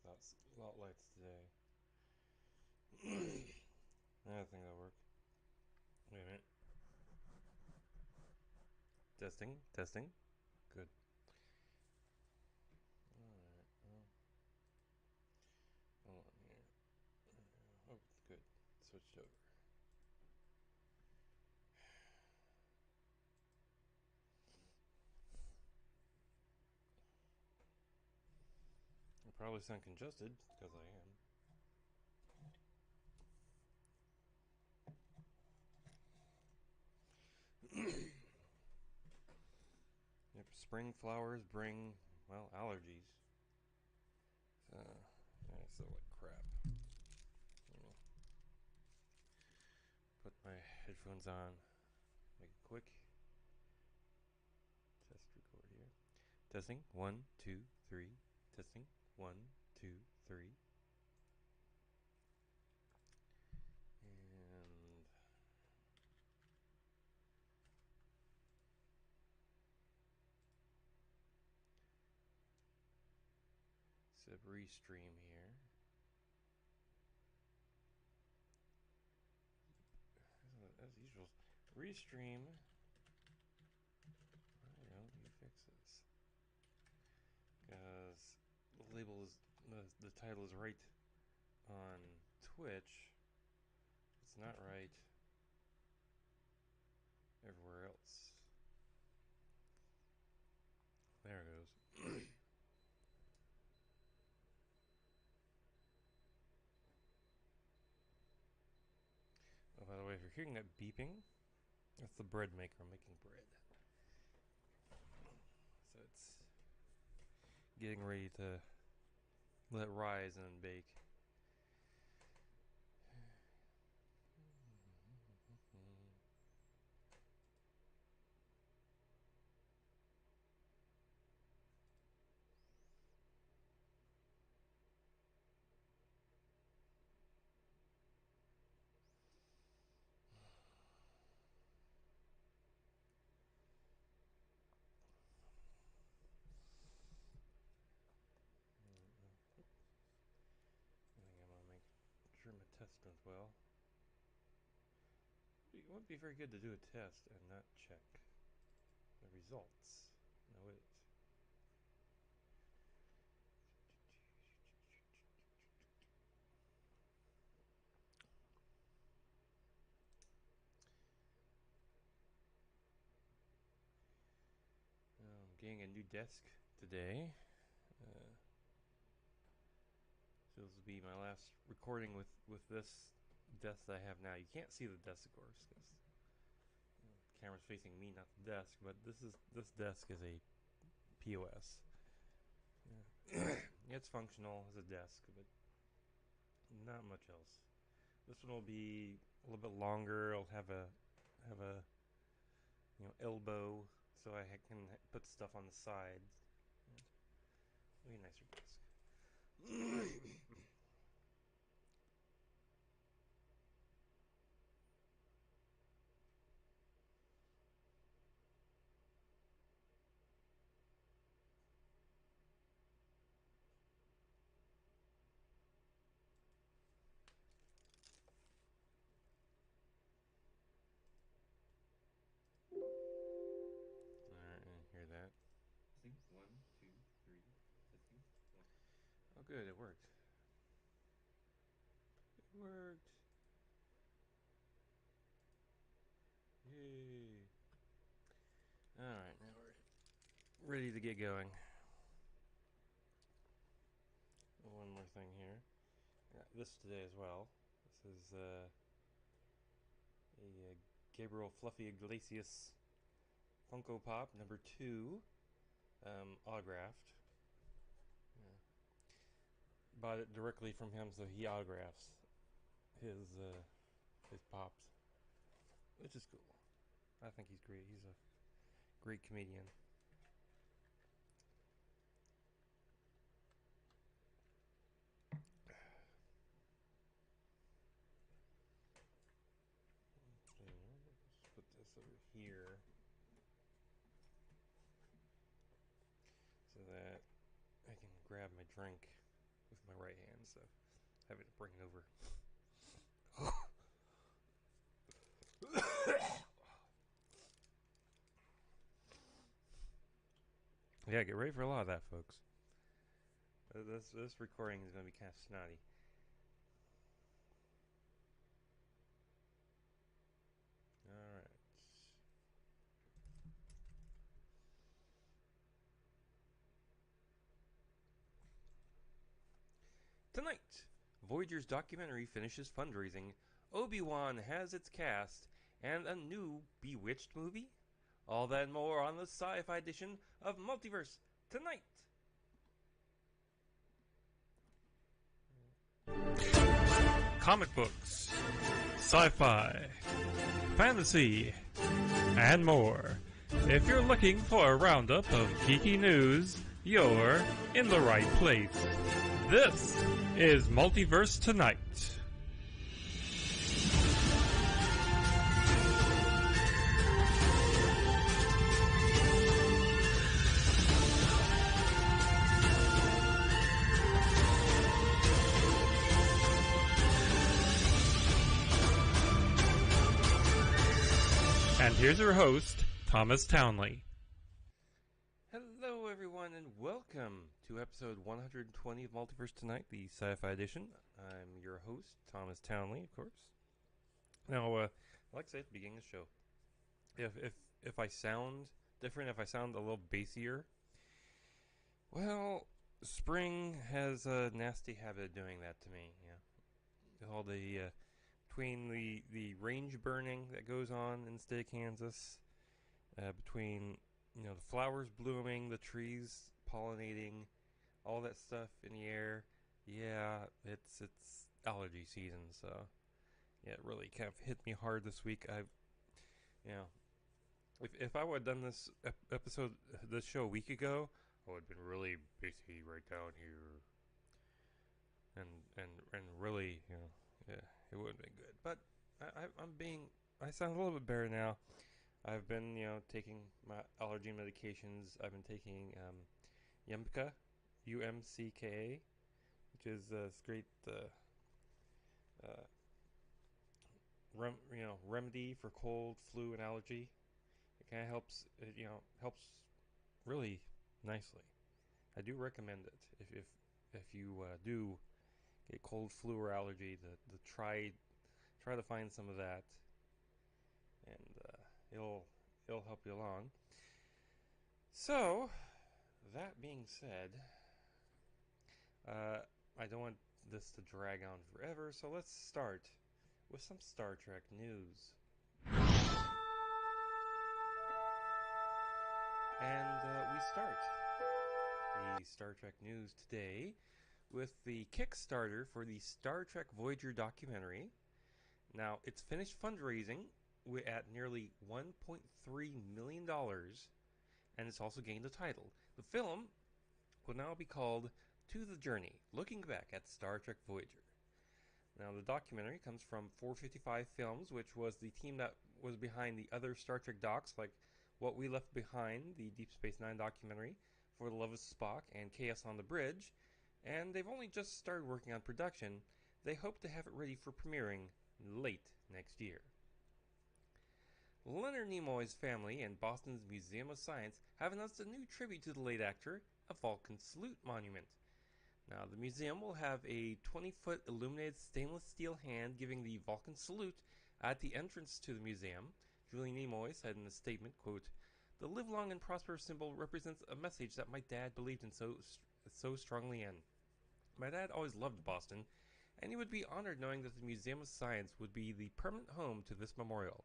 That's a lot lights today. I think that'll work. Wait a minute. Testing, testing. Good. Alright, hold on here. Oh, good. Switched over. I probably sound congested, because I am. Yep, spring flowers bring, well, allergies. I still like crap. Put my headphones on. Make it quick. Test record here. Testing. 1, 2, 3. Testing. 1, 2, 3. And set restream here. As usual, restream. Why don't you fix this? Because the label is the title is right on Twitch. It's not right everywhere else. There it goes. Oh, by the way, if you're hearing that beeping, that's the bread maker making bread. So it's getting ready to let rise and bake. I think I'm gonna make sure my test went well. It wouldn't be very good to do a test and not check the results. No, it. I'm getting a new desk today. So this will be my last recording with this desk that I have now. You can't see the desk, of course, because the camera's facing me, not the desk. But this desk is a POS. Yeah. It's functional as a desk, but not much else. This one will be a little bit longer. It'll have a elbow, so I can put stuff on the side. It'll be a nicer desk. Alright, I hear that. Testing. 1, 2, 3. Testing. 1. Oh, good, it worked. It worked. Yay. Alright, now we're ready to get going. One more thing here. I got this today as well. This is a Gabriel Fluffy Iglesias Funko Pop number 2, autographed. Yeah. Bought it directly from him, so he autographs his pops, which is cool. I think he's great. He's a great comedian. Okay, let's put this over here so that I can grab my drink with my my right hand, so having to bring it over. Yeah, get ready for a lot of that, folks. This recording is going to be kind of snotty. Alright. Tonight, Voyager's documentary finishes fundraising, Obi-Wan has its cast, and a new Bewitched movie? All that and more on the sci-fi edition of Multiverse Tonight. Comic books, sci-fi, fantasy, and more. If you're looking for a roundup of geeky news, you're in the right place. This is Multiverse Tonight. And here's your host, Thomas Townley. Hello, everyone, and welcome to episode 120 of Multiverse Tonight, the sci-fi edition. I'm your host, Thomas Townley, of course. Now, like I said at the beginning of the show, if I sound different, if I sound a little bassier, well, spring has a nasty habit of doing that to me. Yeah, all the between the range burning that goes on in the state of Kansas, between the flowers blooming, the trees pollinating, all that stuff in the air. Yeah, it's allergy season, so yeah, it really kind of hit me hard this week. If I would have done this this show a week ago, I would have been really busy right down here, and really, yeah, it would have been good. But I sound a little bit better now. I've been, taking my allergy medications. I've been taking Yumka, UMCKA, which is this great remedy for cold, flu, and allergy. It kind of helps. Helps really nicely. I do recommend it if you do get cold, flu, or allergy. To try to find some of that, and it'll help you along. So, that being said, I don't want this to drag on forever, so let's start with some Star Trek news. And we start the Star Trek news today with the Kickstarter for the Star Trek Voyager documentary. Now, it's finished fundraising at nearly $1.3 million, and it's also gained a title. The film will now be called To the Journey, Looking Back at Star Trek Voyager. Now, the documentary comes from 455 Films, which was the team that was behind the other Star Trek docs, like What We Left Behind, the Deep Space Nine documentary, For the Love of Spock, and Chaos on the Bridge, and they've only just started working on production. They hope to have it ready for premiering late next year. Leonard Nimoy's family and Boston's Museum of Science have announced a new tribute to the late actor, a Vulcan Salute monument. Now, the museum will have a 20-foot illuminated stainless steel hand giving the Vulcan Salute at the entrance to the museum. Julie Nimoy said in a statement, quote, "The live long and prosper symbol represents a message that my dad believed in so strongly in. My dad always loved Boston, and he would be honored knowing that the Museum of Science would be the permanent home to this memorial.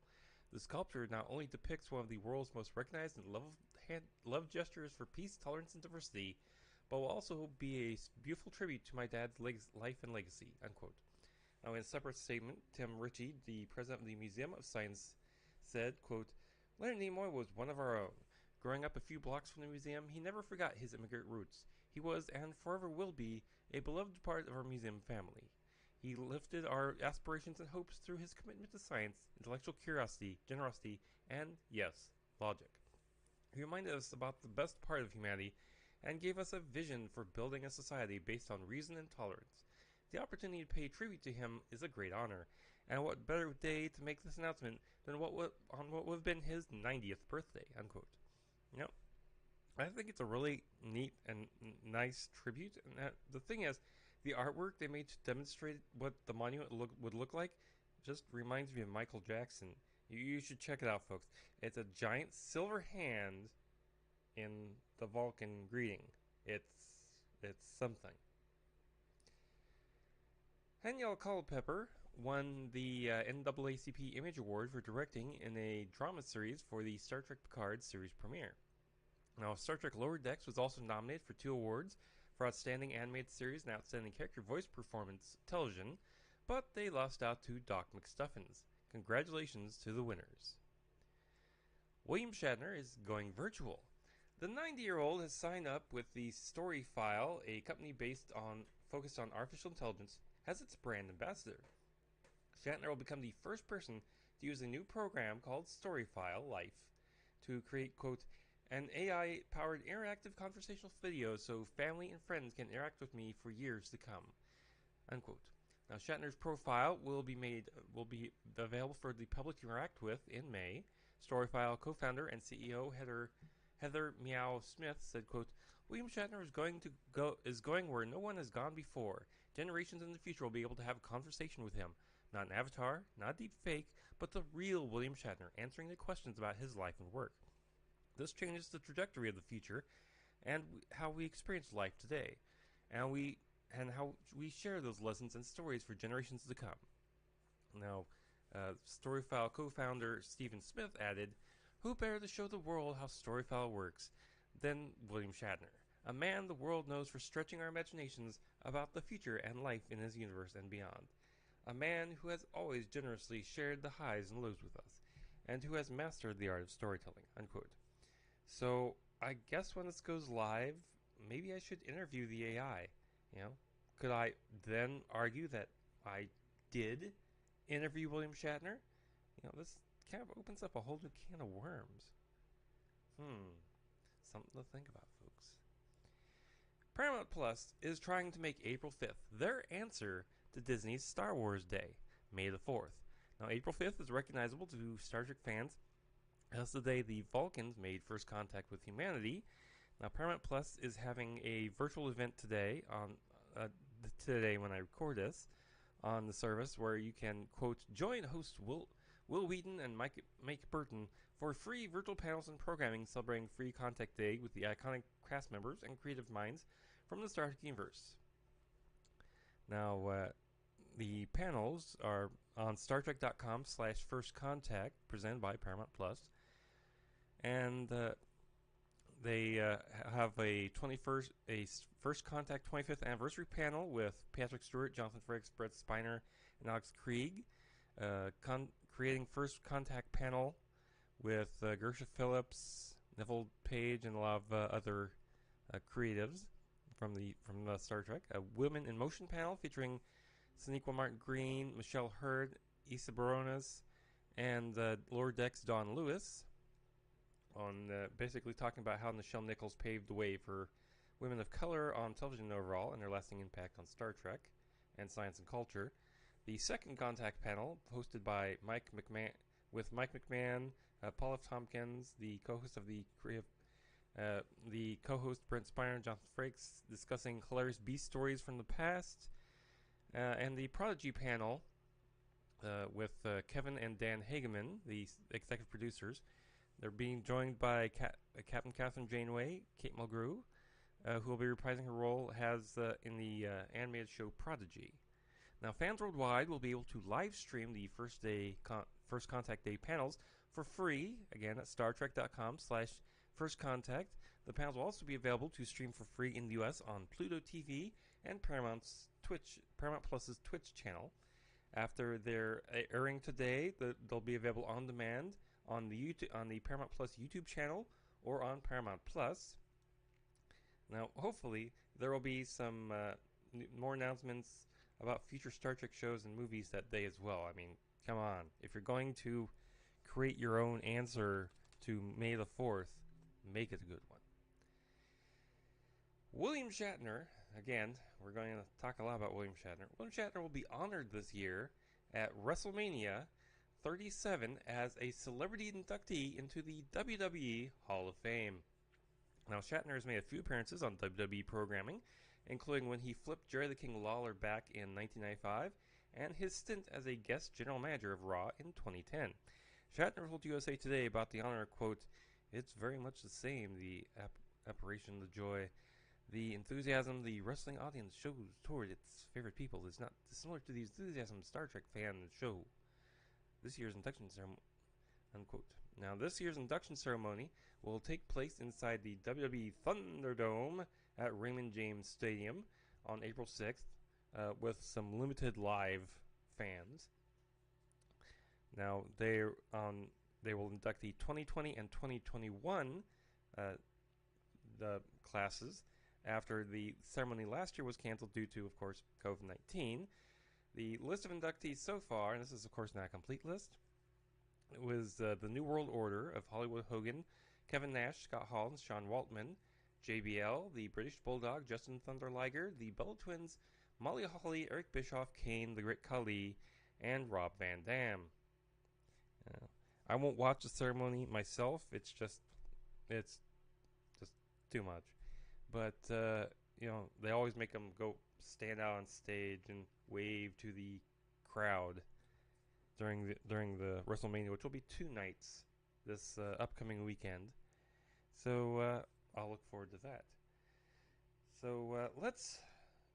The sculpture not only depicts one of the world's most recognized and loved gestures for peace, tolerance, and diversity, but will also be a beautiful tribute to my dad's life and legacy," unquote. Now, in a separate statement, Tim Ritchie, the president of the Museum of Science, said, quote, "Leonard Nimoy was one of our own. Growing up a few blocks from the museum, he never forgot his immigrant roots. He was, and forever will be, a beloved part of our museum family. He lifted our aspirations and hopes through his commitment to science, intellectual curiosity, generosity, and, yes, logic. He reminded us about the best part of humanity and gave us a vision for building a society based on reason and tolerance. The opportunity to pay tribute to him is a great honor, and what better day to make this announcement than what would have been his 90th birthday, unquote. You know, I think it's a really neat and nice tribute. And the thing is, the artwork they made to demonstrate what the monument would look like just reminds me of Michael Jackson. You should check it out, folks. It's a giant silver hand in the Vulcan greeting. It's something. Danielle Culpepper won the NAACP Image Award for directing in a drama series for the Star Trek Picard series premiere. Now, Star Trek Lower Decks was also nominated for 2 awards for Outstanding Animated Series and Outstanding Character Voice Performance Television, but they lost out to Doc McStuffins. Congratulations to the winners. William Shatner is going virtual. The 90-year-old has signed up with the Storyfile, a company focused on artificial intelligence, as its brand ambassador. Shatner will become the first person to use a new program called Storyfile Life to create, quote, an AI-powered interactive conversational video so family and friends can interact with me for years to come, unquote. Now, Shatner's profile will be available for the public to interact with in May. Storyfile co-founder and CEO Heather Meow Smith said, quote, William Shatner is going where no one has gone before. Generations in the future will be able to have a conversation with him. Not an avatar, not a deep fake, but the real William Shatner answering the questions about his life and work. This changes the trajectory of the future and how we experience life today, and how we share those lessons and stories for generations to come. Now, Storyfile co-founder Stephen Smith added, who better to show the world how Storyfile works than William Shatner, a man the world knows for stretching our imaginations about the future and life in his universe and beyond. A man who has always generously shared the highs and lows with us, and who has mastered the art of storytelling, unquote. So, I guess when this goes live, maybe I should interview the AI, you know? Could I then argue that I did interview William Shatner? You know, this kind of opens up a whole new can of worms. Something to think about, folks. Paramount Plus is trying to make April 5th their answer to Disney's Star Wars Day, May the 4th. Now, April 5th is recognizable to Star Trek fans as the day the Vulcans made first contact with humanity. Now, Paramount Plus is having a virtual event today when I record this on the service where you can, quote, join hosts Will Wheaton and Mike Burton for free virtual panels and programming celebrating Free Contact Day with the iconic cast members and creative minds from the Star Trek universe. Now, the panels are on StarTrek.com/firstcontact, presented by Paramount Plus, and they have a First Contact 25th anniversary panel with Patrick Stewart, Jonathan Frakes, Brett Spiner, and Alex Krieg. Creating First Contact panel with Gersha Phillips, Neville Page, and a lot of other creatives from Star Trek. A Women in Motion panel featuring Sonequa Martin Green, Michelle Hurd, Issa Barones, and Lower Decks Don Lewis, on basically talking about how Nichelle Nichols paved the way for women of color on television overall and their lasting impact on Star Trek and science and culture. The Second Contact panel, hosted by Mike McMahon, Paul F. Tompkins, the co-host of the Brent Spiner and Jonathan Frakes, discussing hilarious beast stories from the past, and the Prodigy panel with Kevin and Dan Hageman, the executive producers. They're being joined by Captain Catherine Janeway, Kate Mulgrew, who will be reprising her role as in the animated show Prodigy. Now, fans worldwide will be able to live stream the First Contact Day panels for free, again, at StarTrek.com/firstcontact. The panels will also be available to stream for free in the U.S. on Pluto TV and Paramount Plus's Twitch channel. After their airing today, they'll be available on demand on the Paramount Plus YouTube channel or on Paramount Plus. Now, hopefully, there will be some more announcements about future Star Trek shows and movies that day as well. I mean, come on. If you're going to create your own answer to May the 4th, make it a good one. William Shatner, again, we're going to talk a lot about William Shatner. William Shatner will be honored this year at WrestleMania 37 as a celebrity inductee into the WWE Hall of Fame. Now, Shatner has made a few appearances on WWE programming, including when he flipped Jerry the King Lawler back in 1995 and his stint as a guest general manager of Raw in 2010. Shatner told USA Today about the honor, quote, "It's very much the same, the apparition, the joy, the enthusiasm the wrestling audience shows toward its favorite people is not dissimilar to the enthusiasm Star Trek fans show. This year's induction ceremony," unquote. Now, this year's induction ceremony will take place inside the WWE Thunderdome at Raymond James Stadium on April 6th with some limited live fans. Now, they will induct the 2020 and 2021 the classes after the ceremony last year was canceled due to, of course, COVID-19. The list of inductees so far, and this is, of course, not a complete list, it was the New World Order of Hollywood Hogan, Kevin Nash, Scott Hall, and Sean Waltman, JBL, the British Bulldog, Justin Thunder Liger, the Bella Twins, Molly Holly, Eric Bischoff, Kane, the Great Khali, and Rob Van Dam. I won't watch the ceremony myself. It's just too much. But they always make them go stand out on stage and wave to the crowd during the WrestleMania, which will be 2 nights this upcoming weekend. So I'll look forward to that. So let's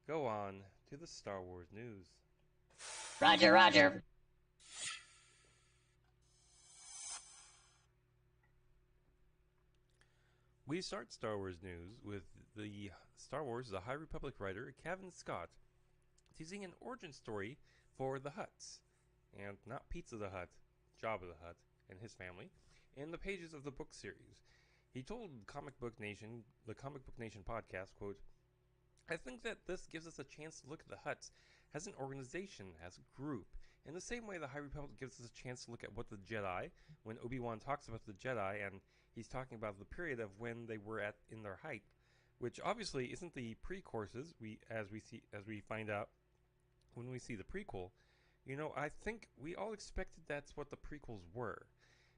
go on to the Star Wars news. Roger, Roger. We start Star Wars news with the Star Wars The High Republic writer Kevin Scott teasing an origin story for the Hutts, and not Pizza the Hut, Jabba the Hutt and his family, in the pages of the book series. He told the Comic Book Nation podcast, quote, "I think that this gives us a chance to look at the Hutts as an organization, as a group, in the same way the High Republic gives us a chance to look at what the Jedi, when Obi-Wan talks about the Jedi, and he's talking about the period of when they were in their height, which obviously isn't the pre-courses, as we find out when we see the prequel. I think we all expected that's what the prequels were.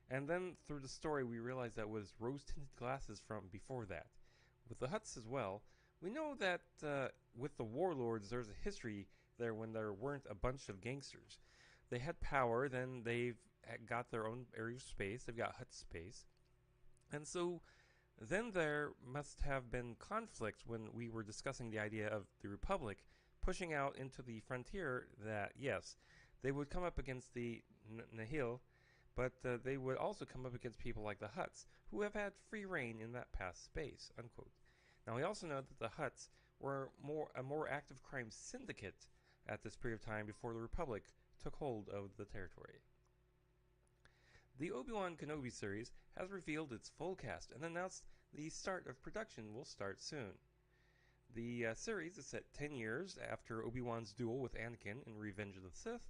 And then through the story we realized that was rose-tinted glasses from before that. With the Hutts as well, we know that with the warlords there's a history there when there weren't a bunch of gangsters. They had power, then they've got their own area of space, they've got Hutt space. And so then there must have been conflict when we were discussing the idea of the Republic pushing out into the frontier, that yes, they would come up against the Nihil, but they would also come up against people like the Hutts, who have had free reign in that past space," unquote. Now we also know that the Hutts were a more active crime syndicate at this period of time before the Republic took hold of the territory. The Obi-Wan Kenobi series has revealed its full cast and announced the start of production will start soon. The series is set 10 years after Obi-Wan's duel with Anakin in Revenge of the Sith,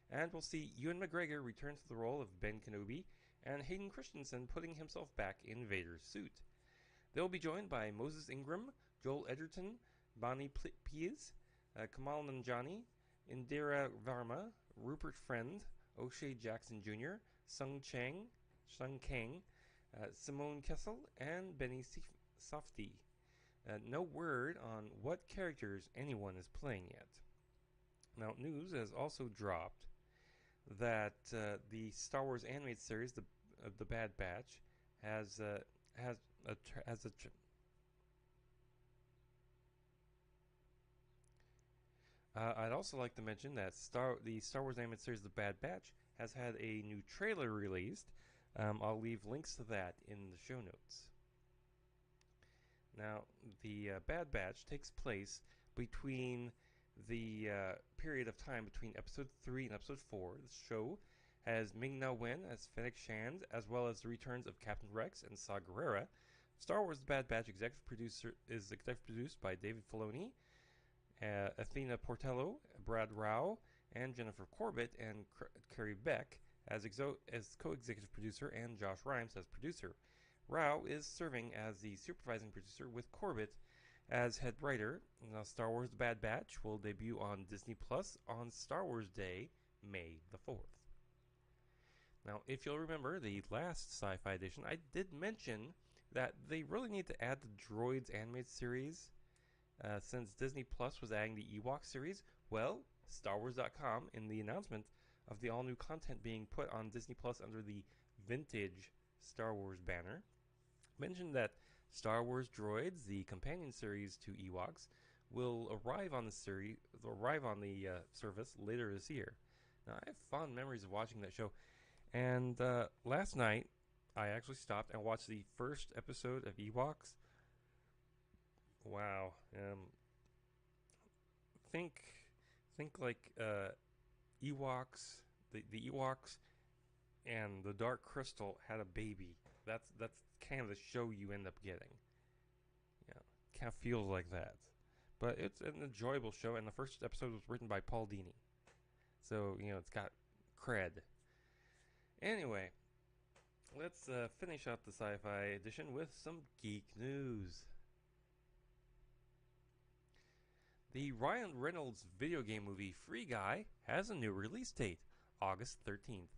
and we'll see Ewan McGregor return to the role of Ben Kenobi and Hayden Christensen putting himself back in Vader's suit. They will be joined by Moses Ingram, Joel Edgerton, Bonnie Pies, Kamal Nanjiani, Indira Varma, Rupert Friend, O'Shea Jackson Jr., Sung Kang, Simone Kessel, and Benny Safdie. No word on what characters anyone is playing yet. Now, news has also dropped that the Star Wars animated series, the Bad Batch, I'd also like to mention that the Star Wars animated series, The Bad Batch, has had a new trailer released. I'll leave links to that in the show notes. Now, the Bad Batch takes place between the period of time between Episode 3 and Episode 4. The show has Ming-Na Wen as Fennec Shand, as well as the returns of Captain Rex and Saw Gerrera. Star Wars The Bad Batch is executive produced by David Filoni, Athena Portello, Brad Rao, and Jennifer Corbett, and Carrie Beck as co-executive producer, and Josh Rhimes as producer. Rao is serving as the supervising producer, with Corbett as head writer. Now, Star Wars The Bad Batch will debut on Disney Plus on Star Wars Day, May the 4th. Now, if you'll remember the last Sci-Fi edition, I did mention that they really need to add the Droids animated series since Disney Plus was adding the Ewok series. Well, StarWars.com, in the announcement of the all-new content being put on Disney Plus under the Vintage Star Wars banner, mentioned that Star Wars Droids, the companion series to Ewoks, will arrive on the service later this year. Now, I have fond memories of watching that show, and last night I actually stopped and watched the first episode of Ewoks. Wow. Think like Ewoks, the Ewoks and the Dark Crystal had a baby. That's kind of the show you end up getting. Yeah, kind of feels like that. But it's an enjoyable show, and the first episode was written by Paul Dini. So, it's got cred. Anyway, let's finish out the Sci-Fi edition with some geek news. The Ryan Reynolds video game movie Free Guy has a new release date, August 13th.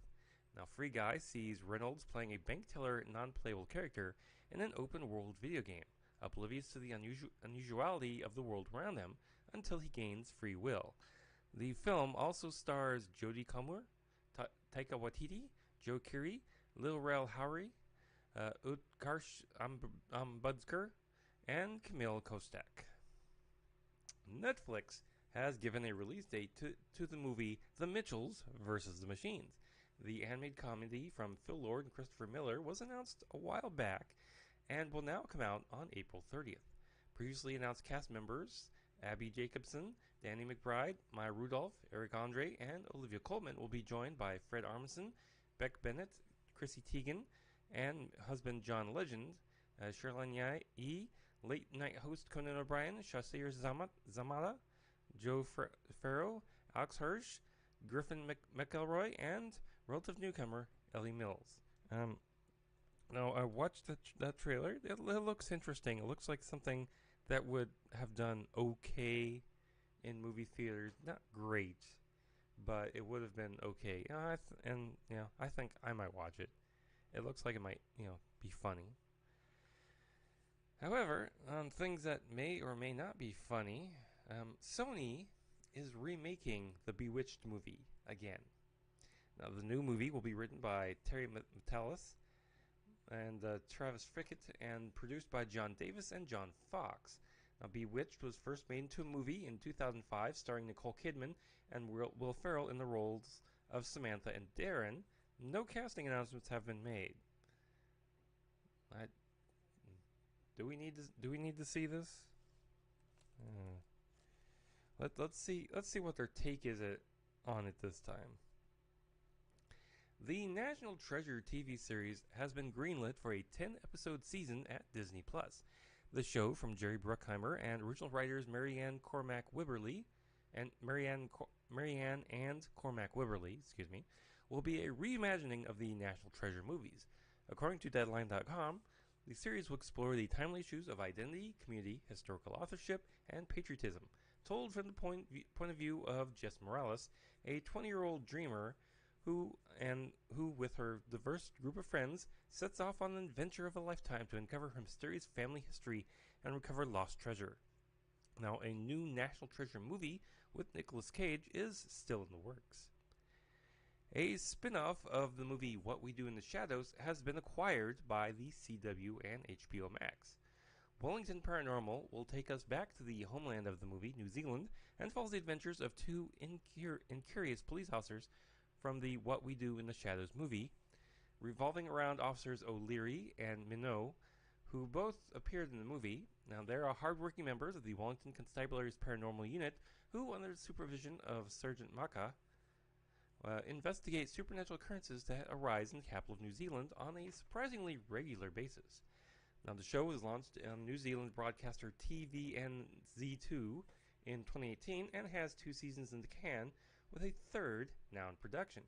Now, Free Guy sees Reynolds playing a bank teller non-playable character in an open-world video game, oblivious to the unusuality of the world around him until he gains free will. The film also stars Jodie Comer, Taika Waititi, Joe Keery, Lil Rel Howery, Utkarsh Ambudkar, and Camille Kostak. Netflix has given a release date to the movie The Mitchells vs. the Machines. The animated comedy from Phil Lord and Christopher Miller was announced a while back and will now come out on April 30th. Previously announced cast members Abby Jacobson, Danny McBride, Maya Rudolph, Eric Andre, and Olivia Colman will be joined by Fred Armisen, Beck Bennett, Chrissy Teigen, and husband John Legend, Sherlyn Yee, late night host Conan O'Brien, Shasir Zamata, Joe Farrow, Alex Hirsch, Griffin McElroy, and relative newcomer Ellie Mills. Now, I watched that trailer. It looks interesting. It looks like something that would have done okay in movie theaters. Not great, but it would have been okay. I think I might watch it. It looks like it might, be funny. However, on things that may or may not be funny, Sony is remaking the Bewitched movie again. Now, the new movie will be written by Terry Matalas and Travis Fickett and produced by John Davis and John Fox. Now, Bewitched was first made into a movie in 2005 starring Nicole Kidman and Will Ferrell in the roles of Samantha and Darren. No casting announcements have been made. Do we need to see this? Let's see what their take is on it this time. The National Treasure TV series has been greenlit for a 10-episode season at Disney Plus. The show, from Jerry Bruckheimer and original writers Marianne and Cormac Wibberley, will be a reimagining of the National Treasure movies. According to Deadline.com, the series will explore the timely issues of identity, community, historical authorship, and patriotism, told from the point of view of Jess Morales, a 20-year-old dreamer who, with her diverse group of friends, sets off on an adventure of a lifetime to uncover her mysterious family history and recover lost treasure. Now, a new National Treasure movie with Nicolas Cage is still in the works. A spin-off of the movie What We Do in the Shadows has been acquired by the CW and HBO Max. Wellington Paranormal will take us back to the homeland of the movie, New Zealand, and follows the adventures of two incurious police officers from the What We Do in the Shadows movie, revolving around officers O'Leary and Minot, who both appeared in the movie. Now, they are hardworking members of the Wellington Constabulary's Paranormal Unit, who, under the supervision of Sergeant Maka, investigate supernatural occurrences that arise in the capital of New Zealand on a surprisingly regular basis. Now, the show was launched on New Zealand broadcaster TVNZ2 in 2018 and has 2 seasons in the can, with a third now in production.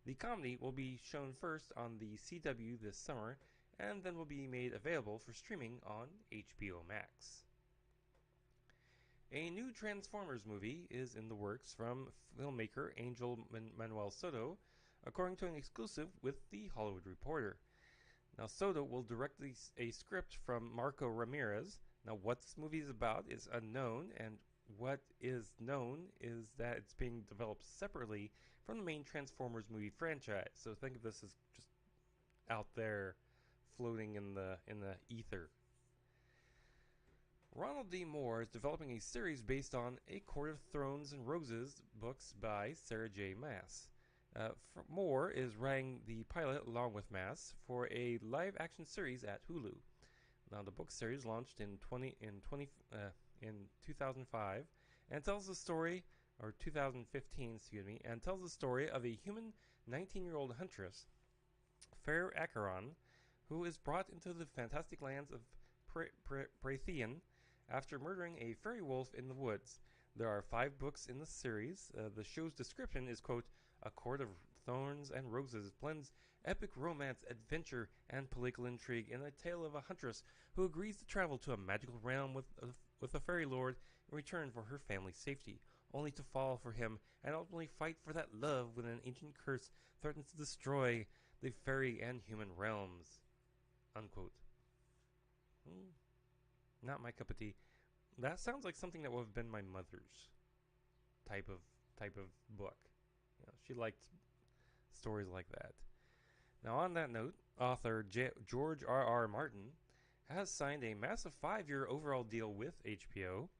The comedy will be shown first on the CW this summer and then will be made available for streaming on HBO Max. A new Transformers movie is in the works from filmmaker Angel Manuel Soto, according to an exclusive with The Hollywood Reporter. Now, Soto will direct a script from Marco Ramirez. Now, what this movie is about is unknown, and what is known is that it's being developed separately from the main Transformers movie franchise. So think of this as just out there, floating in the ether. Ronald D. Moore is developing a series based on A Court of Thorns and Roses books by Sarah J. Maas. Moore is writing the pilot along with Maas for a live-action series at Hulu. Now, the book series launched in 2005 and tells the story, or 2015, excuse me, and tells the story of a human 19-year-old huntress, Fair Acheron, who is brought into the fantastic lands of Praethian after murdering a fairy wolf in the woods. There are 5 books in the series. The show's description is, quote, A Court of Thorns and Roses blends epic romance, adventure, and political intrigue in a tale of a huntress who agrees to travel to a magical realm with a fairy lord in return for her family's safety, only to fall for him and ultimately fight for that love when an ancient curse threatens to destroy the fairy and human realms. Unquote. Not my cup of tea. That sounds like something that would have been my mother's type of book. You know, she liked stories like that. Now, on that note, author George R.R. Martin has signed a massive 5-year overall deal with HBO.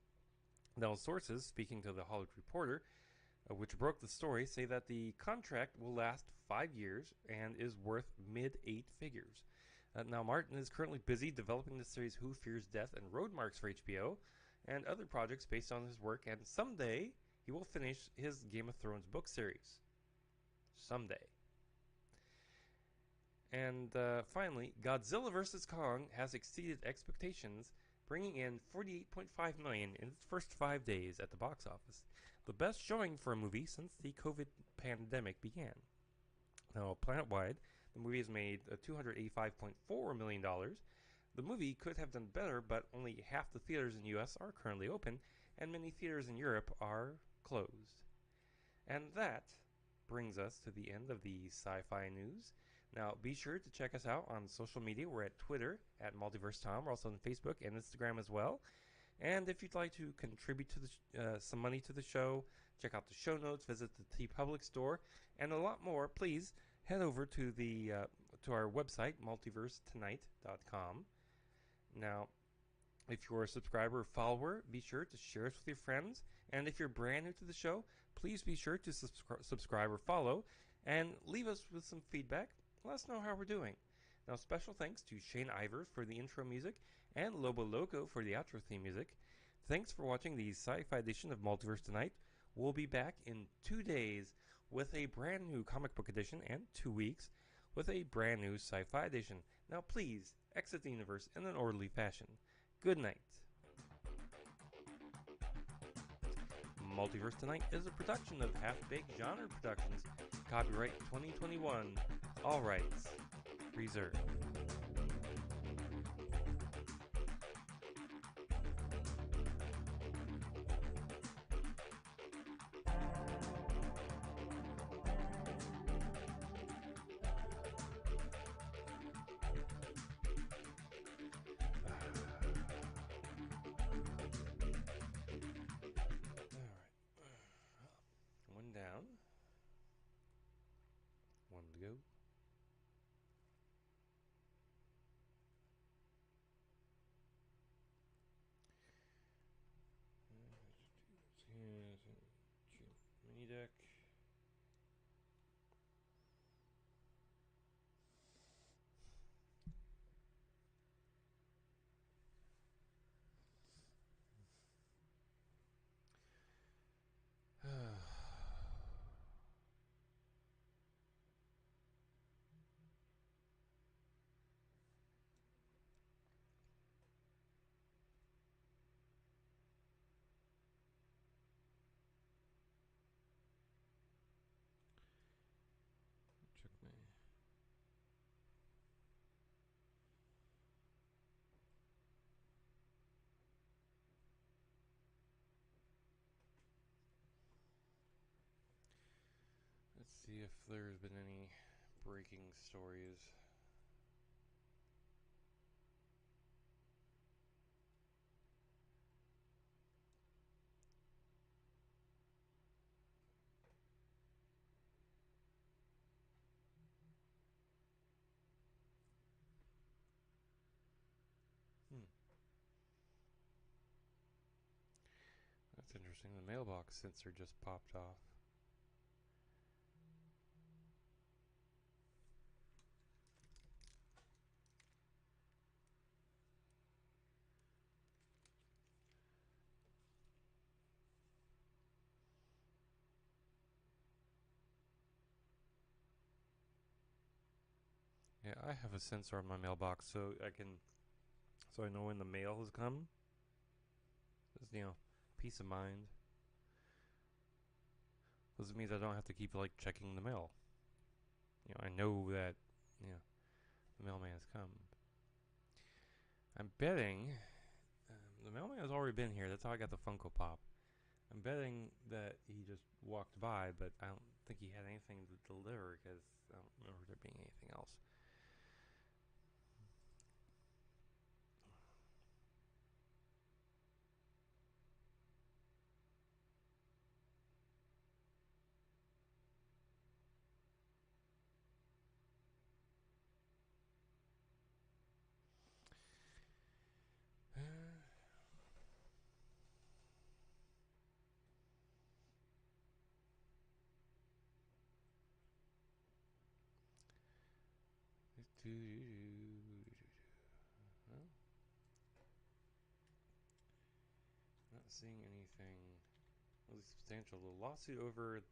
Now, sources speaking to the Hollywood Reporter, which broke the story, say that the contract will last 5 years and is worth mid-8 figures. Now, Martin is currently busy developing the series Who Fears Death and Road Marks for HBO and other projects based on his work, and someday he will finish his Game of Thrones book series. Someday. And finally, Godzilla vs. Kong has exceeded expectations, bringing in $48.5 million in its first 5 days at the box office, the best showing for a movie since the COVID pandemic began. Now, planet-wide, the movie has made $285.4 million. The movie could have done better, but only half the theaters in the U.S. are currently open, and many theaters in Europe are closed. And that brings us to the end of the sci-fi news. Now, be sure to check us out on social media. We're at Twitter, at Multiverse Tom. We're also on Facebook and Instagram as well. And if you'd like to contribute to some money to the show, check out the show notes, visit the TeePublic store, and a lot more, please head over to to our website, multiversetonight.com. Now, if you're a subscriber or follower, be sure to share us with your friends. And if you're brand new to the show, please be sure to subscribe or follow and leave us with some feedback. Let us know how we're doing. Now, special thanks to Shane Ivers for the intro music and Lobo Loco for the outro theme music. Thanks for watching the sci-fi edition of Multiverse Tonight. We'll be back in 2 days with a brand new comic book edition and 2 weeks with a brand new sci-fi edition. Now, please exit the universe in an orderly fashion. Good night. Multiverse Tonight is a production of Half-Baked Genre Productions. Copyright 2021. All rights reserved. One down. One to go. see if there's been any breaking stories. That's interesting. The mailbox sensor just popped off. Yeah, I have a sensor on my mailbox, so I know when the mail has come. Just, peace of mind. Because it means I don't have to keep checking the mail. I know that the mailman has come. I'm betting the mailman has already been here. That's how I got the Funko Pop. I'm betting that he just walked by, but I don't think he had anything to deliver because I don't remember there being anything else. Well, not seeing anything really substantial. The lawsuit over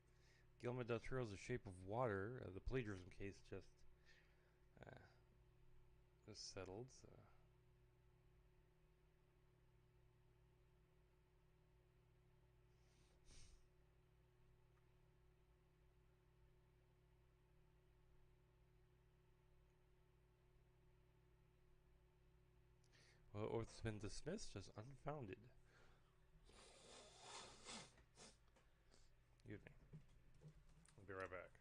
Guillermo del Toro's The Shape of Water, the plagiarism case, uh, just settled. So. Well, or it's been dismissed as unfounded. Excuse me. I'll be right back.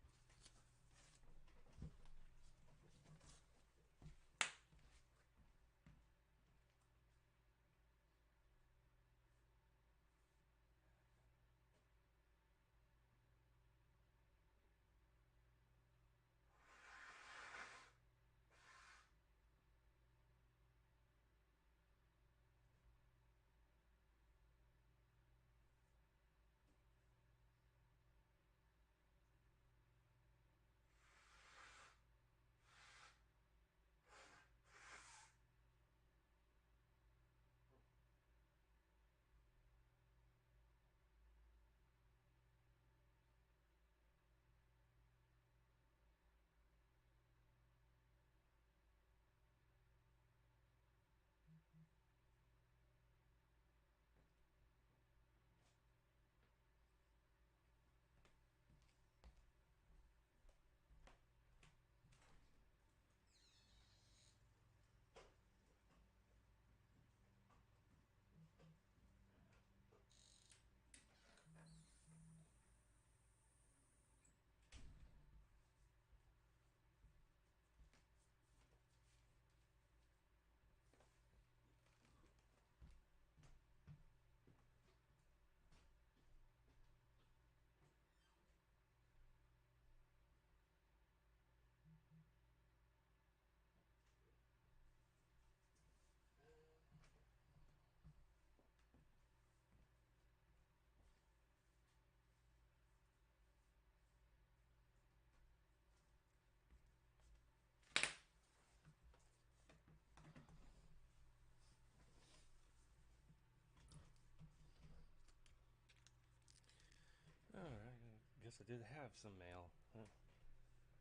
Alright, I guess I did have some mail. Huh.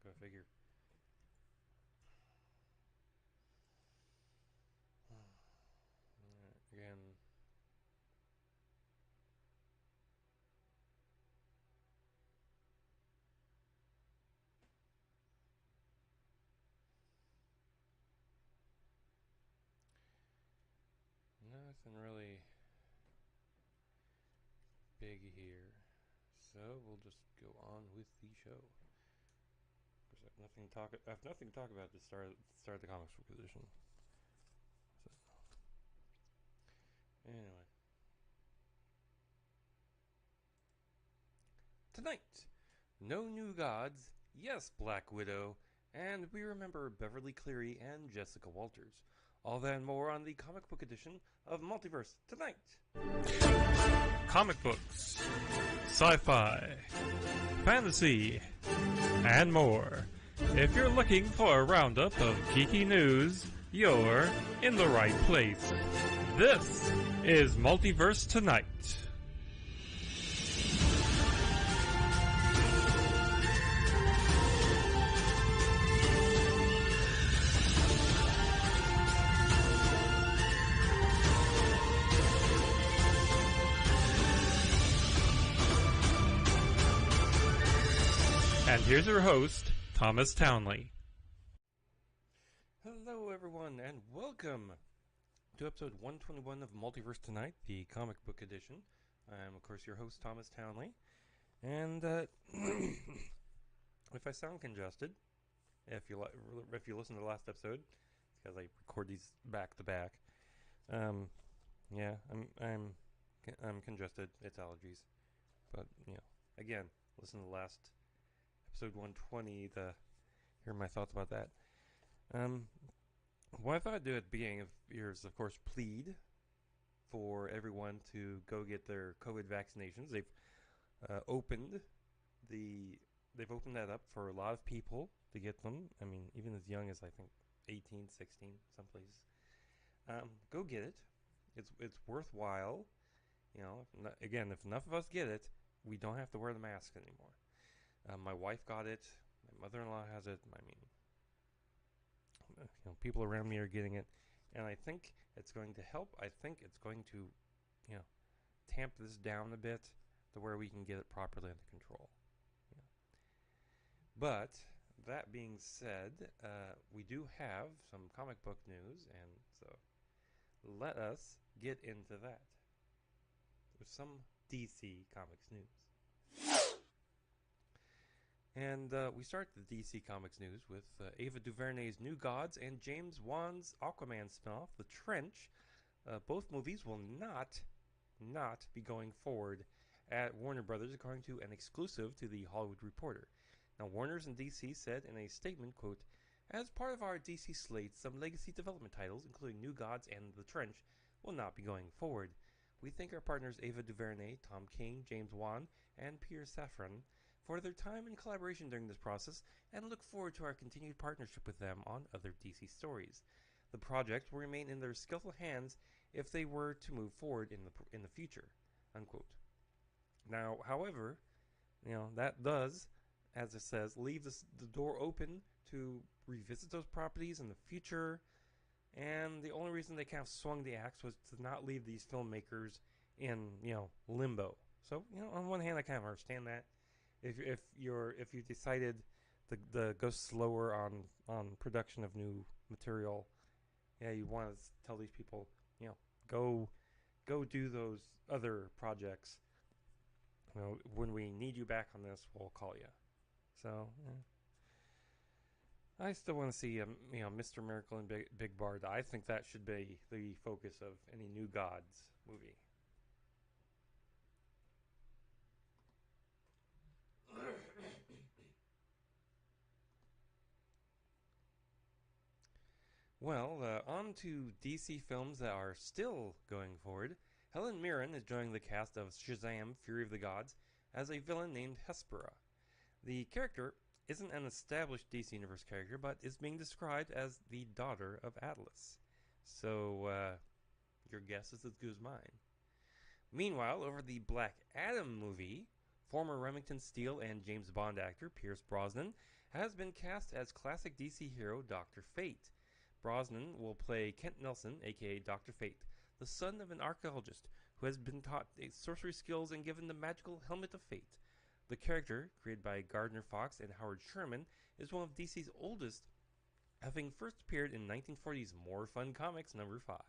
Go figure. Again. Nothing really big here. So we'll just go on with the show. I have nothing to talk about to start the comics book edition. So, anyway, tonight, no new gods. Yes, Black Widow, and we remember Beverly Cleary and Jessica Walters. All that and more on the comic book edition of Multiverse Tonight. Comic books, sci-fi, fantasy, and more. If you're looking for a roundup of geeky news, you're in the right place. This is Multiverse Tonight. And here's your host, Thomas Townley. Hello, everyone, and welcome to episode 121 of Multiverse Tonight, the comic book edition. I'm, of course, your host, Thomas Townley. And if I sound congested, if you listen to the last episode, it's because I record these back to back. Yeah, I'm congested. It's allergies, but again, listen to the last episode 120 to hear my thoughts about that. What I thought I'd do at the beginning of here is, of course, plead for everyone to go get their COVID vaccinations. They've opened that up for a lot of people to get them. I mean, even as young as I think 18, 16, some places. Go get it. It's worthwhile. Again, if enough of us get it, we don't have to wear the mask anymore. My wife got it. My mother-in-law has it. I mean, people around me are getting it, and I think it's going to help. I think it's going to, tamp this down a bit to where we can get it properly under control. But that being said, we do have some comic book news, and so let us get into that. There's some DC Comics news. And we start the DC Comics news with Ava DuVernay's New Gods and James Wan's Aquaman spinoff, The Trench. Both movies will not be going forward at Warner Brothers, according to an exclusive to The Hollywood Reporter. Now, Warner's and DC said in a statement, quote, "As part of our DC slate, some legacy development titles, including New Gods and The Trench, will not be going forward. We thank our partners Ava DuVernay, Tom King, James Wan, and Peter Safran for their time and collaboration during this process, and look forward to our continued partnership with them on other DC stories. The project will remain in their skillful hands if they were to move forward in the future," unquote. Now, however, that does, as it says, leave the door open to revisit those properties in the future, and the only reason they kind of swung the axe was to not leave these filmmakers in, limbo. So, on one hand, I kind of understand that. If you decided to go slower on production of new material, you want to tell these people, go do those other projects. When we need you back on this, we'll call you. So, I still want to see Mr. Miracle and Big Bard. I think that should be the focus of any New Gods movie. Well, on to DC films that are still going forward. Helen Mirren is joining the cast of Shazam! Fury of the Gods as a villain named Hespera. The character isn't an established DC Universe character, but is being described as the daughter of Atlas. So, your guess is as good as mine. Meanwhile, over the Black Adam movie, former Remington Steele and James Bond actor Pierce Brosnan has been cast as classic DC hero Dr. Fate. Brosnan will play Kent Nelson, aka Dr. Fate, the son of an archaeologist who has been taught sorcery skills and given the magical Helmet of Fate. The character, created by Gardner Fox and Howard Sherman, is one of DC's oldest, having first appeared in 1940's More Fun Comics number 5.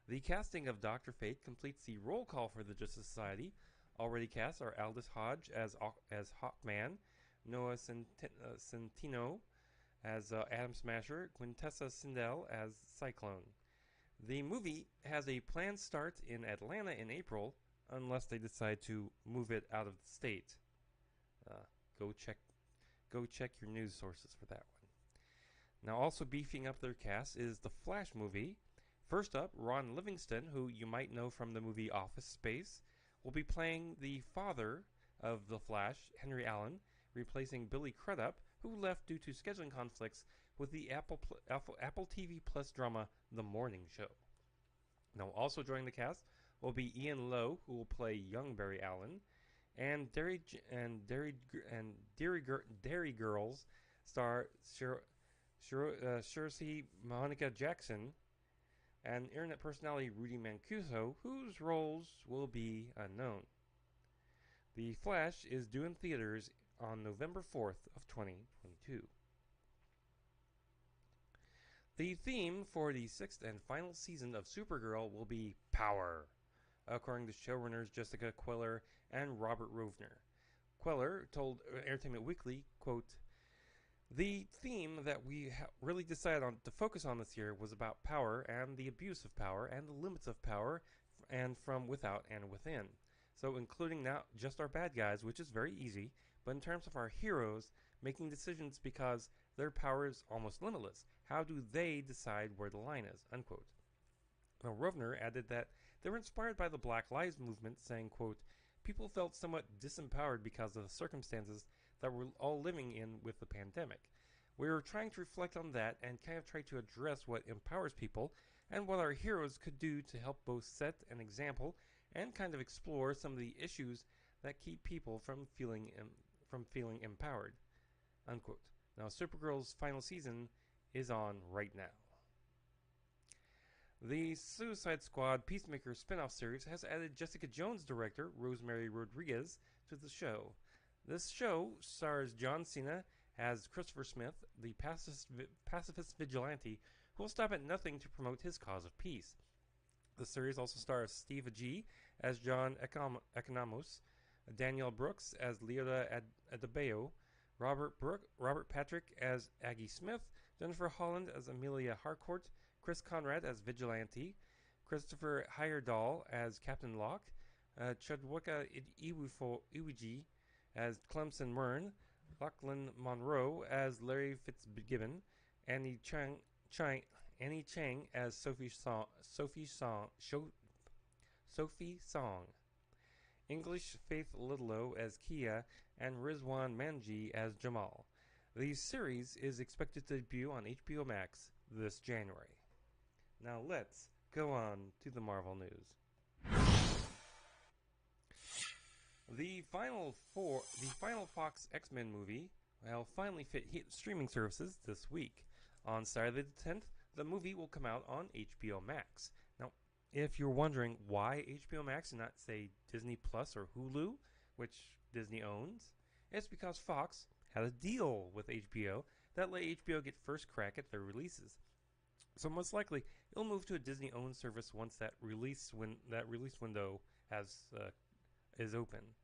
The casting of Dr. Fate completes the roll call for the Justice Society. Already cast are Aldous Hodge as Hawkman, Noah Centino as Atom Smasher, Quintessa Sindel as Cyclone. The movie has a planned start in Atlanta in April, unless they decide to move it out of the state. Uh, go check your news sources for that one. Now, also beefing up their cast is the Flash movie. First up, Ron Livingston, who you might know from the movie Office Space, will be playing the father of the Flash, Henry Allen, replacing Billy Crudup, who left due to scheduling conflicts with the Apple TV Plus drama The Morning Show. Now, also joining the cast will be Ian Lowe, who will play young Barry Allen, and Dairy Girls star Cersei Monica Jackson, and internet personality Rudy Mancuso, whose roles will be unknown. The Flash is due in theaters on November 4th of 2022. The theme for the 6th and final season of Supergirl will be power, according to showrunners Jessica Queller and Robert Rovner. Queller told Entertainment Weekly, quote, "The theme that we really decided on to focus on this year was about power and the abuse of power and the limits of power and from without and within. So including not just our bad guys, which is very easy, but in terms of our heroes making decisions because their power is almost limitless. How do they decide where the line is?" Unquote. Now, Rovner added that they were inspired by the Black Lives Movement, saying, quote, "People felt somewhat disempowered because of the circumstances that we're all living in with the pandemic. We were trying to reflect on that and kind of try to address what empowers people and what our heroes could do to help both set an example and kind of explore some of the issues that keep people from feeling empowered." Unquote. Now, Supergirl's final season is on right now. The Suicide Squad Peacemaker spin-off series has added Jessica Jones director Rosemary Rodriguez to the show. This show stars John Cena as Christopher Smith, the pacifist vigilante who will stop at nothing to promote his cause of peace. The series also stars Steve Agee as John Economos, Danielle Brooks as Leota Adebayo, Robert Patrick as Aggie Smith, Jennifer Holland as Amelia Harcourt, Chris Conrad as Vigilante, Christopher Heyerdahl as Captain Locke, Chadwick Iwiji as Clemson Myrn, Lachlan Monroe as Larry Fitzgibbon, Annie Chang as Sophie Song, English Faith Littlelow as Kia, and Rizwan Manji as Jamal. The series is expected to debut on HBO Max this January. Now let's go on to the Marvel news. The final Fox X-Men movie will finally hit streaming services this week. On Saturday the 10th, the movie will come out on HBO Max. Now, if you're wondering why HBO Max and not, say, Disney Plus or Hulu, which Disney owns, it's because Fox had a deal with HBO that let HBO get first crack at their releases. So most likely, it'll move to a Disney-owned service once that release window is open.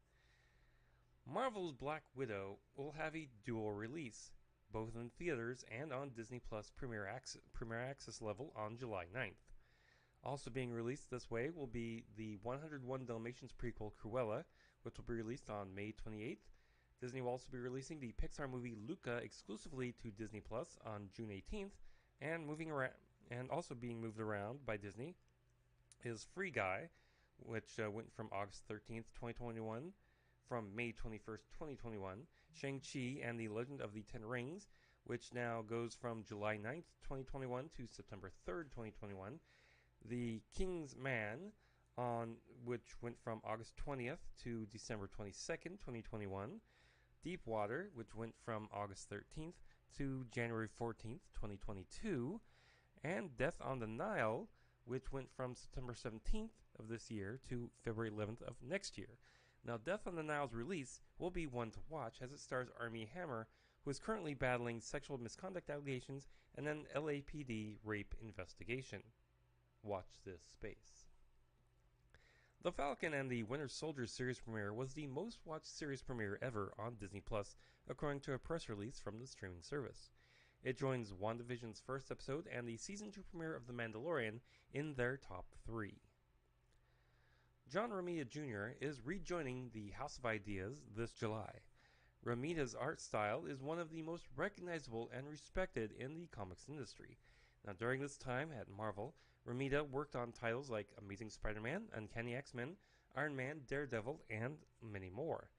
Marvel's Black Widow will have a dual release, both in theaters and on Disney Plus Premier Access level on July 9th. Also being released this way will be the 101 Dalmatians prequel Cruella, which will be released on May 28th. Disney will also be releasing the Pixar movie Luca exclusively to Disney Plus on June 18th, and also being moved around by Disney is Free Guy, which went from August 13th, 2021, from May 21st, 2021, Shang-Chi and the Legend of the Ten Rings, which now goes from July 9th, 2021 to September 3rd, 2021, The King's Man, which went from August 20th to December 22nd, 2021, Deep Water, which went from August 13th to January 14th, 2022, and Death on the Nile, which went from September 17th of this year to February 11th of next year. Now, Death on the Nile's release will be one to watch as it stars Armie Hammer, who is currently battling sexual misconduct allegations and an LAPD rape investigation. Watch this space. The Falcon and the Winter Soldier series premiere was the most watched series premiere ever on Disney Plus, according to a press release from the streaming service. It joins WandaVision's first episode and the season 2 premiere of The Mandalorian in their top 3. John Romita Jr. is rejoining the House of Ideas this July. Romita's art style is one of the most recognizable and respected in the comics industry. Now, during this time at Marvel, Romita worked on titles like Amazing Spider-Man, Uncanny X-Men, Iron Man, Daredevil, and many more.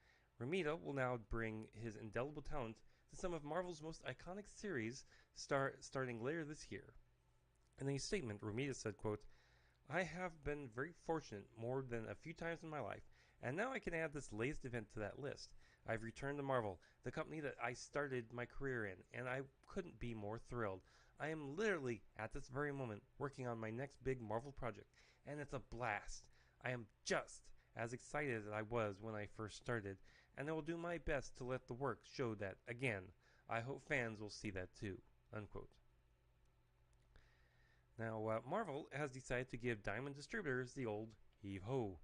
Romita will now bring his indelible talent to some of Marvel's most iconic series starting later this year. In a statement, Romita said, quote, "I have been very fortunate more than a few times in my life, and now I can add this latest event to that list. I've returned to Marvel, the company that I started my career in, and I couldn't be more thrilled. I am literally, at this very moment, working on my next big Marvel project, and it's a blast. I am just as excited as I was when I first started, and I will do my best to let the work show that again. I hope fans will see that too." Unquote. Now, Marvel has decided to give Diamond Distributors the old heave-ho.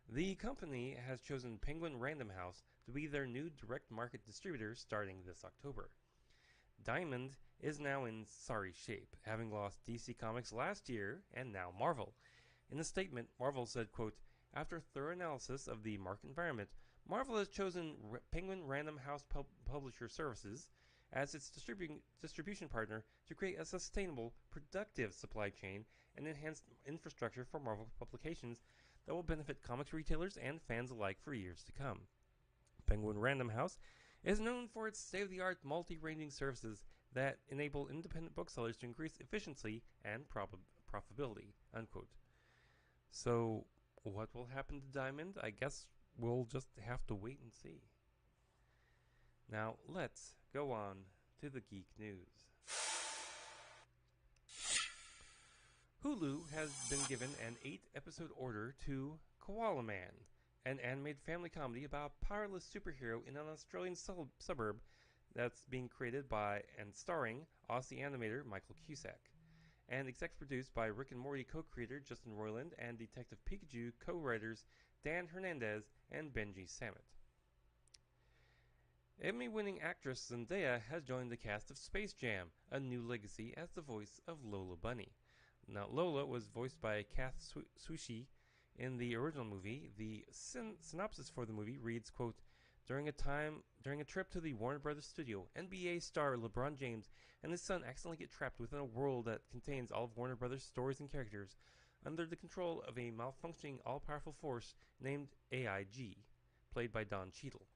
The company has chosen Penguin Random House to be their new direct market distributor starting this October. Diamond is now in sorry shape, having lost DC Comics last year and now Marvel. In a statement, Marvel said, quote, "After thorough analysis of the market environment, Marvel has chosen Penguin Random House Publisher Services as its distribution partner to create a sustainable, productive supply chain and enhanced infrastructure for Marvel publications that will benefit comics retailers and fans alike for years to come. Penguin Random House is known for its state-of-the-art multi-ranging services that enable independent booksellers to increase efficiency and profitability." Unquote. So, what will happen to Diamond? I guess we'll just have to wait and see. Now, let's go on to the geek news. Hulu has been given an 8-episode order to Koala Man, an animated family comedy about a powerless superhero in an Australian suburb that's being created by and starring Aussie animator Michael Cusack, and executive produced by Rick and Morty co-creator Justin Roiland and Detective Pikachu co-writers Dan Hernandez and Benji Sammet. Emmy-winning actress Zendaya has joined the cast of Space Jam: A New Legacy as the voice of Lola Bunny. Now, Lola was voiced by Kath Soucie in the original movie. The synopsis for the movie reads, quote, During a trip to the Warner Brothers studio, NBA star LeBron James and his son accidentally get trapped within a world that contains all of Warner Brothers' stories and characters under the control of a malfunctioning all-powerful force named AIG, played by Don Cheadle.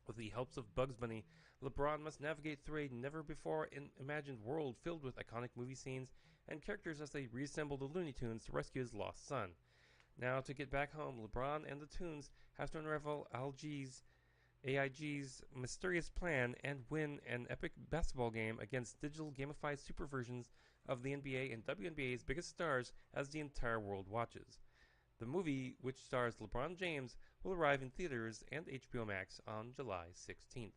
With the help of Bugs Bunny, LeBron must navigate through a never-before-imagined world filled with iconic movie scenes and characters as they reassemble the Looney Tunes to rescue his lost son. Now, to get back home, LeBron and the Tunes have to unravel AIG's mysterious plan and win an epic basketball game against digital gamified super versions of the NBA and WNBA's biggest stars as the entire world watches. The movie, which stars LeBron James, will arrive in theaters and HBO Max on July 16th.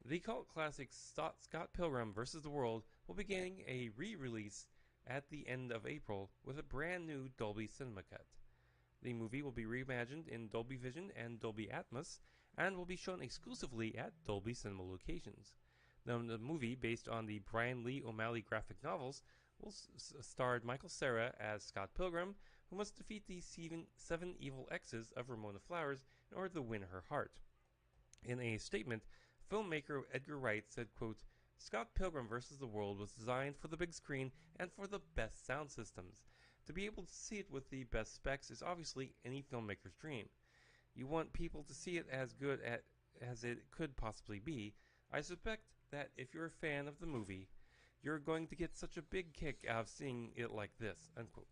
The cult classic Scott Pilgrim vs. the World will be getting a re-release at the end of April with a brand new Dolby Cinema cut. The movie will be reimagined in Dolby Vision and Dolby Atmos and will be shown exclusively at Dolby Cinema locations. The movie, based on the Brian Lee O'Malley graphic novels, will star Michael Cera as Scott Pilgrim, who must defeat the seven evil exes of Ramona Flowers in order to win her heart. In a statement, filmmaker Edgar Wright said, quote, Scott Pilgrim vs. the World was designed for the big screen and for the best sound systems. To be able to see it with the best specs is obviously any filmmaker's dream. You want people to see it as good as it could possibly be. I suspect that if you're a fan of the movie, you're going to get such a big kick out of seeing it like this, unquote.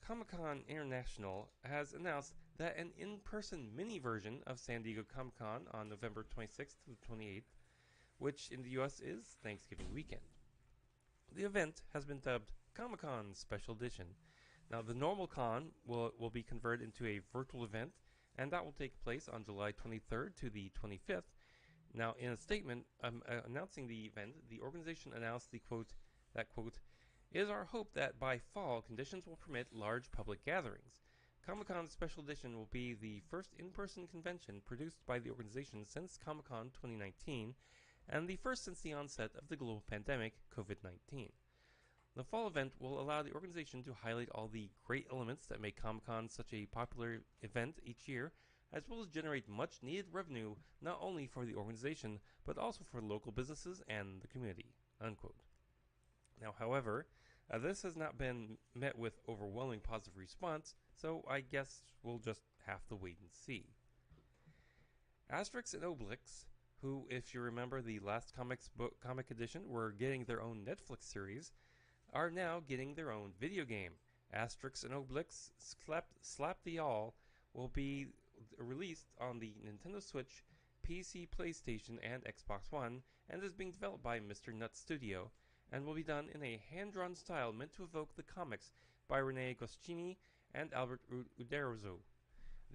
Comic-Con International has announced that an in-person mini version of San Diego Comic-Con on November 26th to the 28th, which in the US is Thanksgiving weekend. The event has been dubbed Comic-Con Special Edition. Now, the normal con will be converted into a virtual event, and that will take place on July 23rd to the 25th. Now, in a statement announcing the event, the organization announced that, quote, It is our hope that by fall, conditions will permit large public gatherings. Comic-Con Special Edition will be the first in-person convention produced by the organization since Comic-Con 2019, and the first since the onset of the global pandemic, COVID-19. The fall event will allow the organization to highlight all the great elements that make Comic-Con such a popular event each year, as well as generate much needed revenue not only for the organization, but also for local businesses and the community. Unquote. Now, however, this has not been met with overwhelming positive response, so I guess we'll just have to wait and see. Asterix and Obelix, who, if you remember the last comic edition, were getting their own Netflix series, are now getting their own video game. Asterix and Obelix Slap the All will be released on the Nintendo Switch, PC, PlayStation, and Xbox One, and is being developed by Mr. Nuts Studio, and will be done in a hand-drawn style meant to evoke the comics by Rene Goscinny and Albert Uderzo.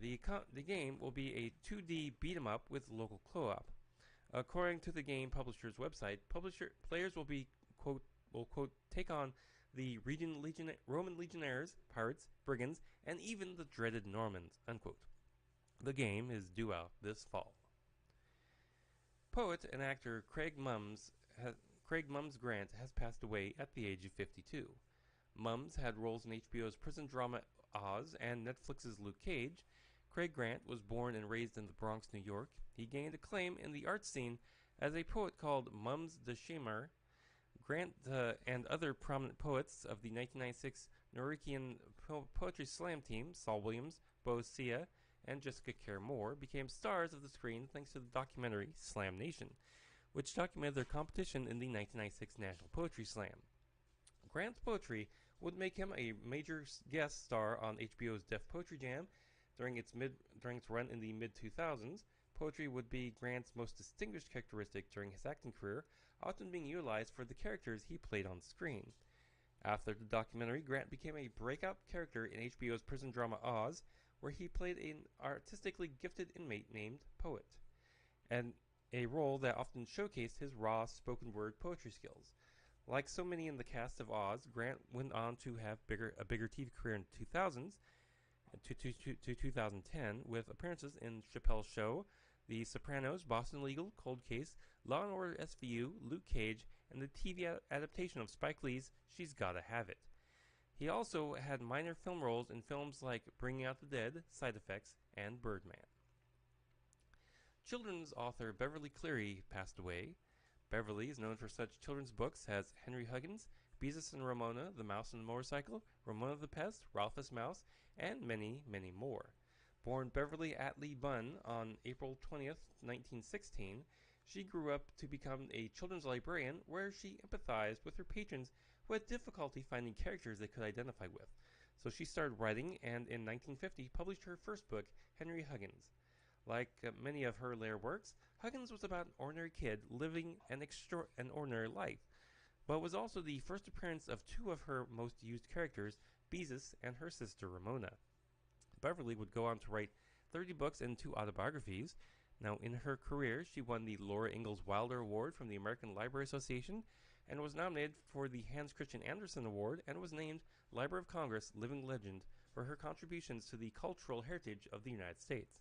The game will be a 2D beat-em-up with local co-op. According to the game publisher's website, players will be, quote, take on the Roman legionnaires, pirates, brigands, and even the dreaded Normans, unquote. The game is due out this fall. Poet and actor Craig Mums Grant has passed away at the age of 52. Mums had roles in HBO's prison drama Oz and Netflix's Luke Cage. Craig Grant was born and raised in the Bronx, New York. He gained acclaim in the art scene as a poet called Mums the Shamer. Grant and other prominent poets of the 1996 Nuyorican Poetry Slam team, Saul Williams, Bo Sia, and Jessica Care Moore, became stars of the screen thanks to the documentary Slam Nation, which documented their competition in the 1996 National Poetry Slam. Grant's poetry would make him a major guest star on HBO's Def Poetry Jam during its run in the mid-2000s. Poetry would be Grant's most distinguished characteristic during his acting career, often being utilized for the characters he played on screen. After the documentary, Grant became a breakout character in HBO's prison drama Oz, where he played an artistically gifted inmate named Poet, and a role that often showcased his raw spoken word poetry skills. Like so many in the cast of Oz, Grant went on to have a bigger TV career in the 2000s to 2010 with appearances in Chappelle's Show, The Sopranos, Boston Legal, Cold Case, Law & Order SVU, Luke Cage, and the TV adaptation of Spike Lee's She's Gotta Have It. He also had minor film roles in films like Bringing Out the Dead, Side Effects, and Birdman. Children's author Beverly Cleary passed away. Beverly is known for such children's books as Henry Huggins, Beezus and Ramona, The Mouse and the Motorcycle, Ramona the Pest, Ralphus Mouse, and many, many more. Born Beverly Atlee Bunn on April 20th, 1916, she grew up to become a children's librarian where she empathized with her patrons who had difficulty finding characters they could identify with. So she started writing and in 1950 published her first book, Henry Huggins. Like many of her later works, Huggins was about an ordinary kid living an ordinary life, but was also the first appearance of two of her most used characters, Beezus and her sister Ramona. Beverly would go on to write 30 books and 2 autobiographies. Now, in her career, she won the Laura Ingalls Wilder Award from the American Library Association and was nominated for the Hans Christian Andersen Award and was named Library of Congress Living Legend for her contributions to the cultural heritage of the United States.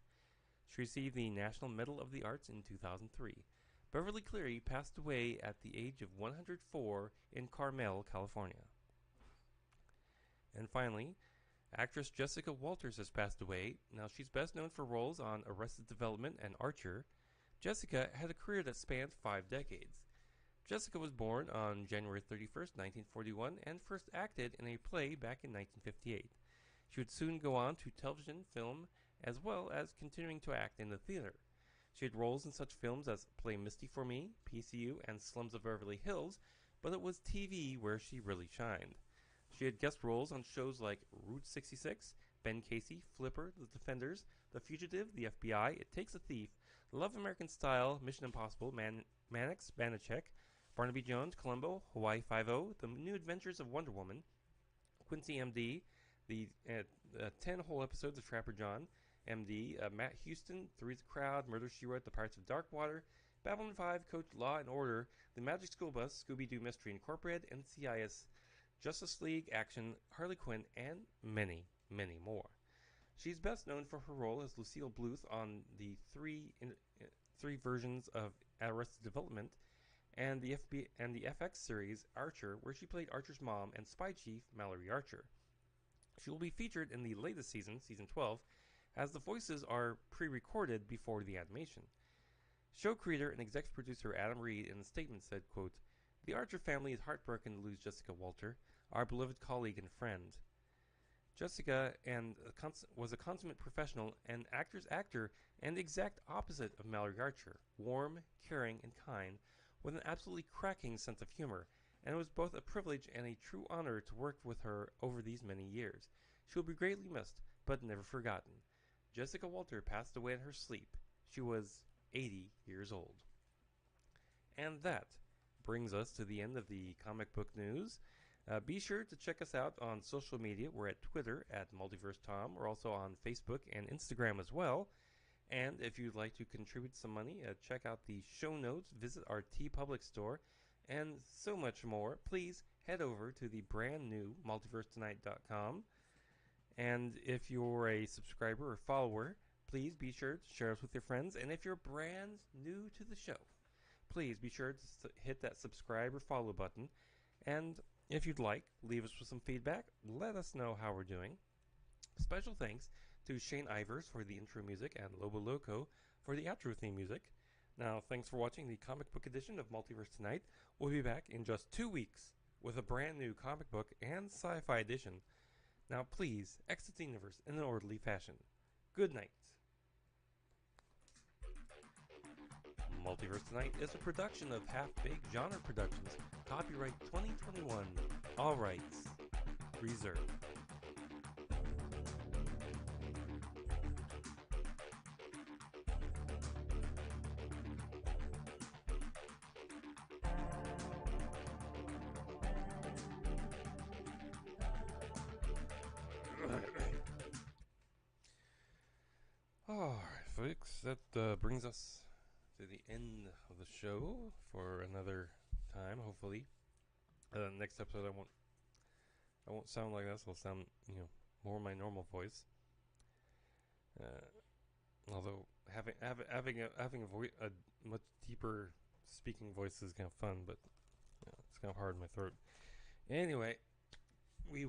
She received the National Medal of the Arts in 2003. Beverly Cleary passed away at the age of 104 in Carmel, California. And finally, actress Jessica Walters has passed away. Now, she's best known for roles on Arrested Development and Archer. Jessica had a career that spanned 5 decades. Jessica was born on January 31st, 1941, and first acted in a play back in 1958. She would soon go on to television, film, as well as continuing to act in the theater. She had roles in such films as Play Misty for Me, PCU, and Slums of Beverly Hills, but it was TV where she really shined. She had guest roles on shows like Route 66, Ben Casey, Flipper, The Defenders, The Fugitive, The FBI, It Takes a Thief, Love American Style, Mission Impossible, Mannix, Banachek, Barnaby Jones, Columbo, Hawaii Five-0, The New Adventures of Wonder Woman, Quincy MD, the 10 whole episodes of Trapper John, MD, Matt Houston, Three's Crowd, Murder, She Wrote, The Pirates of Darkwater, Babylon 5, Coach Law and Order, The Magic School Bus, Scooby-Doo Mystery Incorporated, NCIS Justice League action, Harley Quinn, and many, many more. She's best known for her role as Lucille Bluth on the three versions of Arrested Development and the FX series Archer, where she played Archer's mom and spy chief Mallory Archer. She will be featured in the latest season, season 12, as the voices are pre-recorded before the animation. Show creator and executive producer Adam Reed in a statement said, quote, "The Archer family is heartbroken to lose Jessica Walter, our beloved colleague and friend. Jessica was a consummate professional and actor and the exact opposite of Mallory Archer, warm, caring, and kind, with an absolutely cracking sense of humor, and it was both a privilege and a true honor to work with her over these many years. She will be greatly missed, but never forgotten. Jessica Walter passed away in her sleep. She was 80 years old." And that brings us to the end of the comic book news. Be sure to check us out on social media. We're at Twitter at Multiverse Tom. We're also on Facebook and Instagram as well. And if you'd like to contribute some money, check out the show notes, visit our TeePublic store, and so much more. Please head over to the brand new multiversetonight.com. And if you're a subscriber or follower, please be sure to share us with your friends. And if you're brand new to the show, please be sure to hit that subscribe or follow button. And if you'd like, leave us with some feedback. Let us know how we're doing. Special thanks to Shane Ivers for the intro music and Lobo Loco for the outro theme music. Now, thanks for watching the comic book edition of Multiverse Tonight. We'll be back in just 2 weeks with a brand new comic book and sci-fi edition. Now, please exit the universe in an orderly fashion. Good night. Multiverse Tonight is a production of Half-Baked Genre Productions. Copyright 2021. All rights reserved. Alright, folks, that brings us to the end of the show for another time, hopefully. Next episode I won't sound like this. I'll sound, more my normal voice. Although having a much deeper speaking voice is kind of fun, but it's kind of hard in my throat. Anyway,